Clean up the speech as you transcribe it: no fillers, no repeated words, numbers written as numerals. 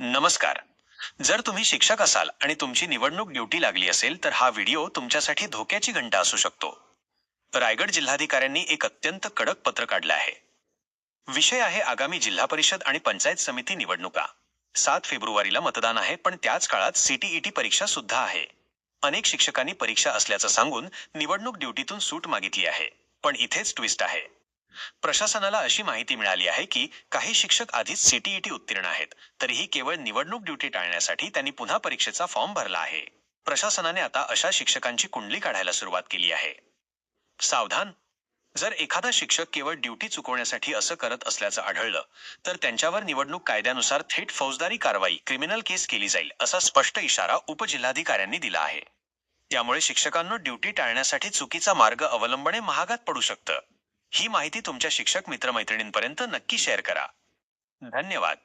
नमस्कार. जर तुम्ही शिक्षक असाल आणि तुमची निवडणूक ड्युटी लागली असेल तर हा व्हिडिओ तुमच्यासाठी धोक्याची घंटा असू शकतो. रायगड जिल्हाधिकाऱ्यांनी एक अत्यंत कडक पत्र काढलं आहे. विषय आहे आगामी जिल्हा परिषद आणि पंचायत समिती निवडणुका. 7 फेब्रुवारीला मतदान आहे, पण त्याच काळात सीटीईटी परीक्षा सुद्धा आहे. अनेक शिक्षकांनी परीक्षा असल्याचं सांगून निवडणूक ड्युटीतून सूट मागितली आहे. पण इथेच ट्विस्ट आहे. प्रशासनाला अशी माहिती मिळाली आहे की काही शिक्षक आधीच सीटीईटी उत्तीर्ण आहेत, तरीही केवळ निवडणूक ड्युटी टाळण्यासाठी त्यांनी पुन्हा परीक्षेचा फॉर्म भरला आहे. प्रशासनाने आता अशा शिक्षकांची कुंडली काढायला सुरुवात केली आहे. सावधान. जर एखादा शिक्षक केवळ ड्युटी चुकवण्यासाठी असं करत असल्याचं आढळलं तर त्यांच्यावर निवडणूक कायद्यानुसार थेट फौजदारी कारवाई, क्रिमिनल केस केली जाईल, असा स्पष्ट इशारा उपजिल्हाधिकाऱ्यांनी दिला आहे. त्यामुळे शिक्षकांना ड्युटी टाळण्यासाठी चुकीचा मार्ग अवलंबणे महागात पडू शकतं. ही माहिती तुमच्या शिक्षक मित्रमैत्रिणींपर्यंत नक्की शेअर करा. धन्यवाद.